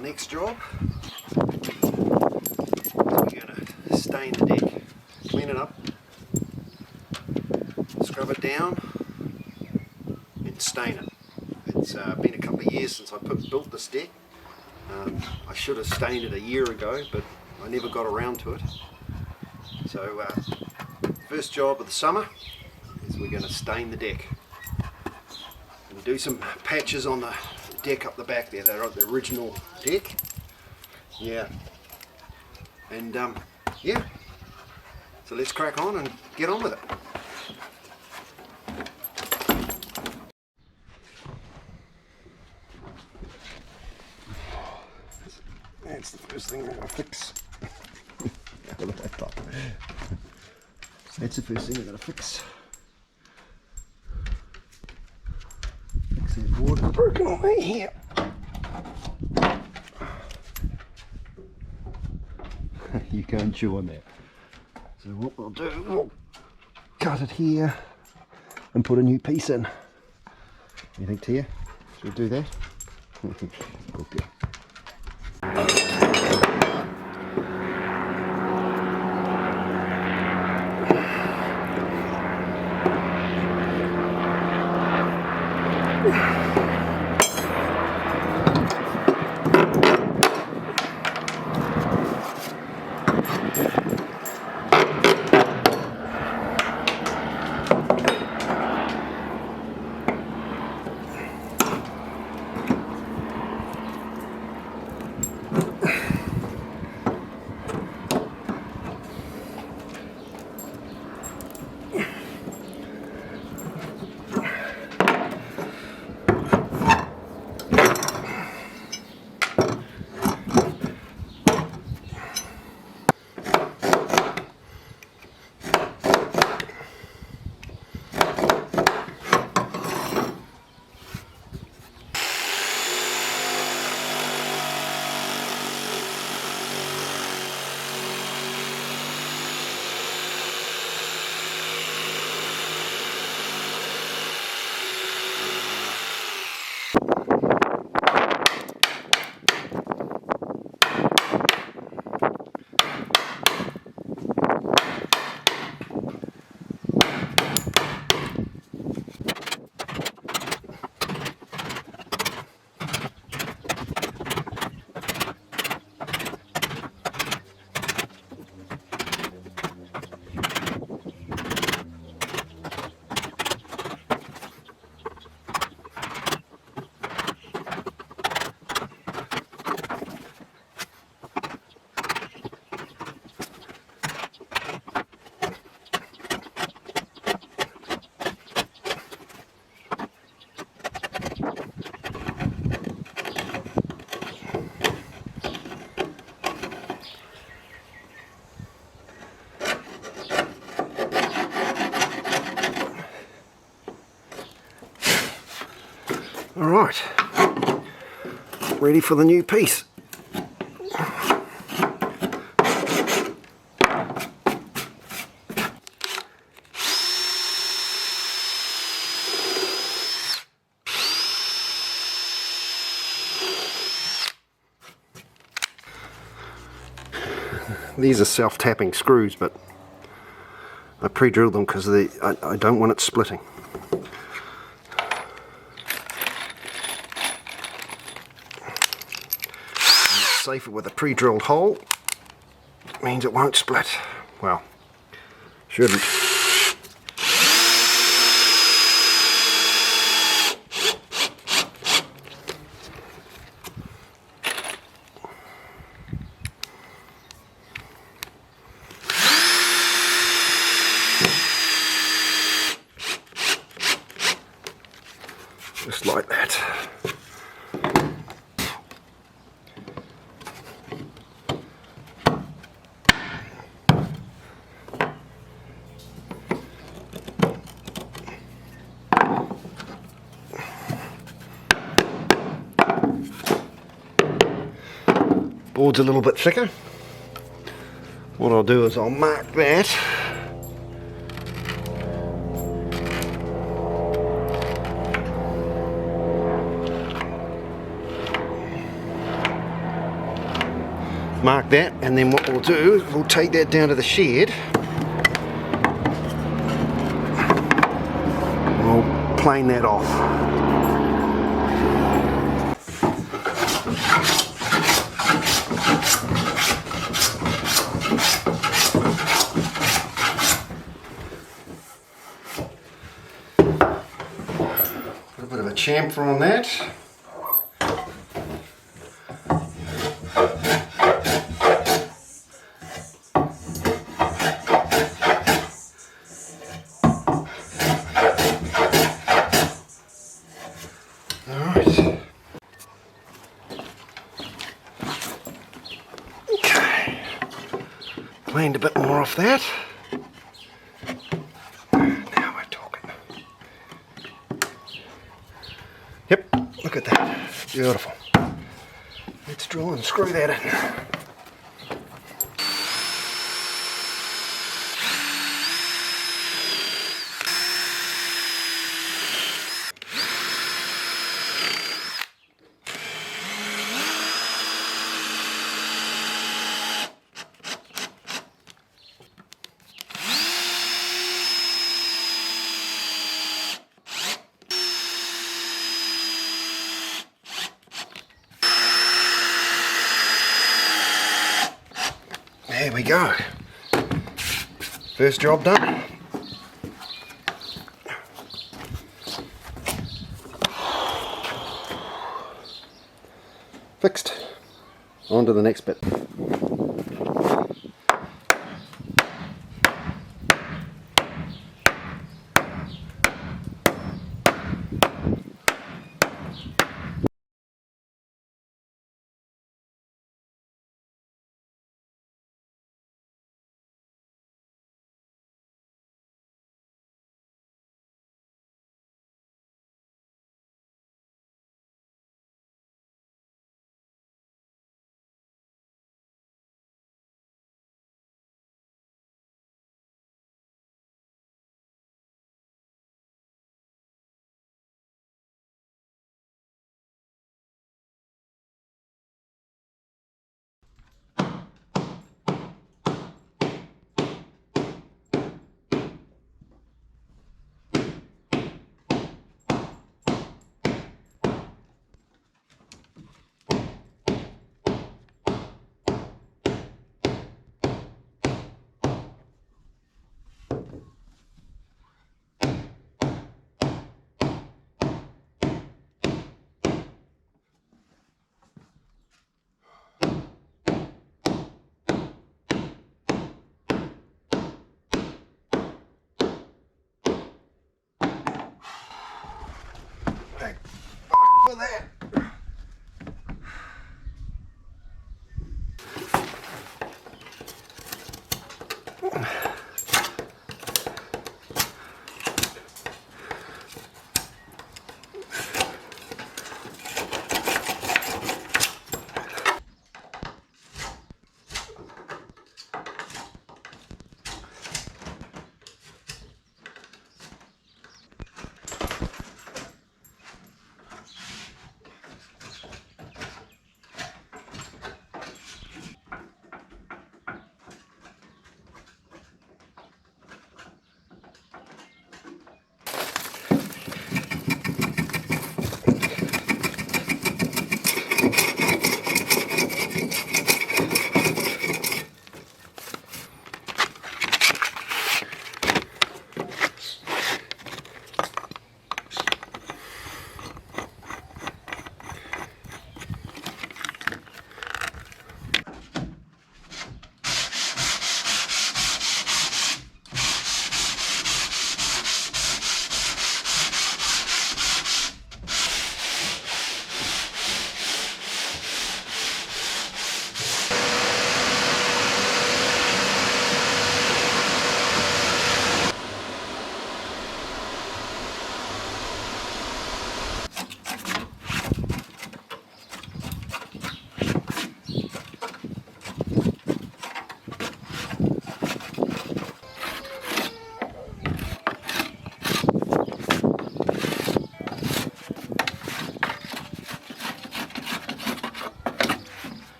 Our next job is we're going to stain the deck, clean it up, scrub it down and stain it. It's been a couple of years since I built this deck. I should have stained it a year ago, but I never got around to it. So first job of the summer is we're going to stain the deck. Going to do some patches on the deck up the back there. They're the original deck. Yeah. And yeah. So let's crack on and get on with it. That's the first thing we're going to fix. Out of the laptop. So that's the first thing we're going to fix. Fix that board that's broken on me here. You go and chew on that. So what we'll do, we'll cut it here and put a new piece in. You think, Tia? Should we do that? Okay. Alright, ready for the new piece. These are self-tapping screws, but I pre-drilled them because I don't want it splitting. Safer with a pre-drilled hole, means it won't split. Well, shouldn't. Just like that. Board's a little bit thicker. What I'll do is I'll mark that. mark that, and then what we'll do is we'll take that down to the shed. We'll plane that off. Put a bit of a chamfer on that. Cleaned a bit more off that. Now we're talking. Yep, look at that. Beautiful. Let's drill and screw that in. There we go. First job done. Fixed. On to the next bit. Thank for that.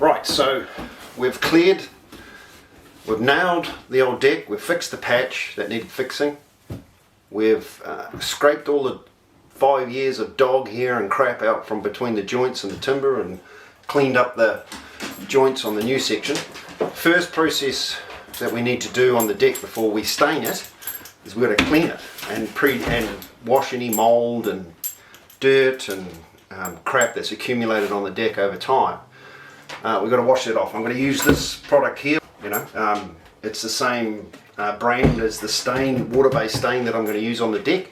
Right, so we've nailed the old deck, we've fixed the patch that needed fixing, we've scraped all the 5 years of dog hair and crap out from between the joints and the timber and cleaned up the joints on the new section. First process that we need to do on the deck before we stain it is we've got to clean it and wash any mould and dirt and crap that's accumulated on the deck over time. We've got to wash it off. I'm going to use this product here. It's the same brand as the stain, water-based stain that I'm going to use on the deck.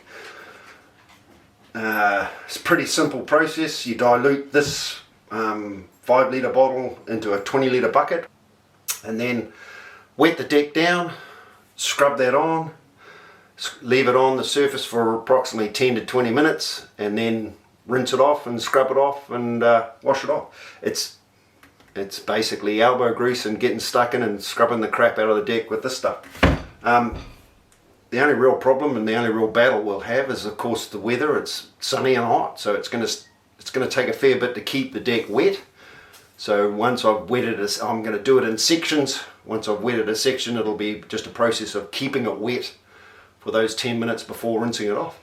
It's a pretty simple process. You dilute this 5-litre bottle into a 20-litre bucket and then wet the deck down, scrub that on, leave it on the surface for approximately 10 to 20 minutes and then rinse it off and scrub it off and wash it off. It's basically elbow grease and getting stuck in and scrubbing the crap out of the deck with this stuff. The only real problem and the only real battle we'll have is of course the weather. It's sunny and hot, so it's going to take a fair bit to keep the deck wet. So once I've wetted it, I'm going to do it in sections. Once I've wetted a section, it'll be just a process of keeping it wet for those 10 minutes before rinsing it off.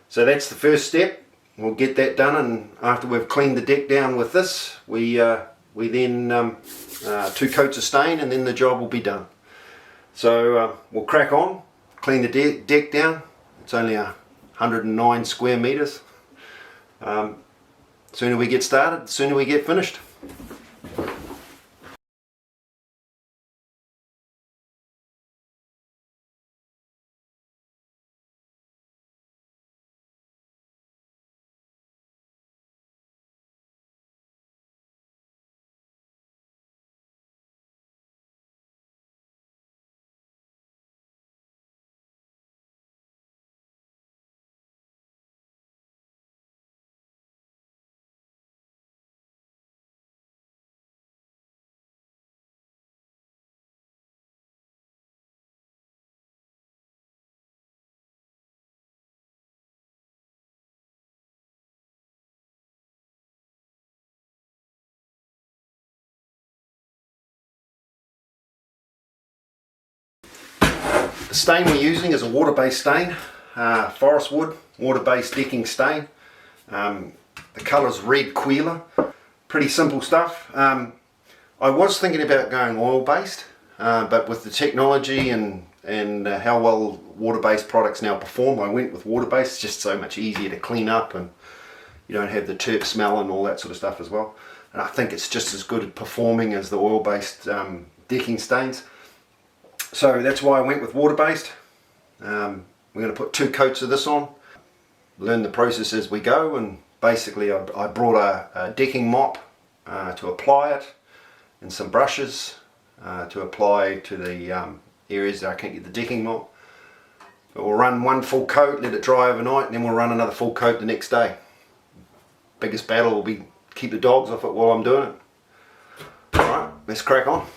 So that's the first step. We'll get that done, and after we've cleaned the deck down with this, we then 2 coats of stain and then the job will be done. So we'll crack on, clean the deck down. It's only 109 square meters. Sooner we get started, the sooner we get finished. The stain we're using is a water-based stain, forest wood, water-based decking stain. The colour's red Quila. Pretty simple stuff. I was thinking about going oil-based, but with the technology and how well water-based products now perform, I went with water-based. It's just so much easier to clean up and you don't have the terp smell and all that sort of stuff as well. And I think it's just as good at performing as the oil-based decking stains. So that's why I went with water-based. We're going to put 2 coats of this on, learn the process as we go, and basically I brought a decking mop to apply it and some brushes to apply to the areas that I can't get the decking mop. But we'll run 1 full coat, let it dry overnight, and then we'll run another full coat the next day. Biggest battle will be keep the dogs off it while I'm doing it. Alright, let's crack on.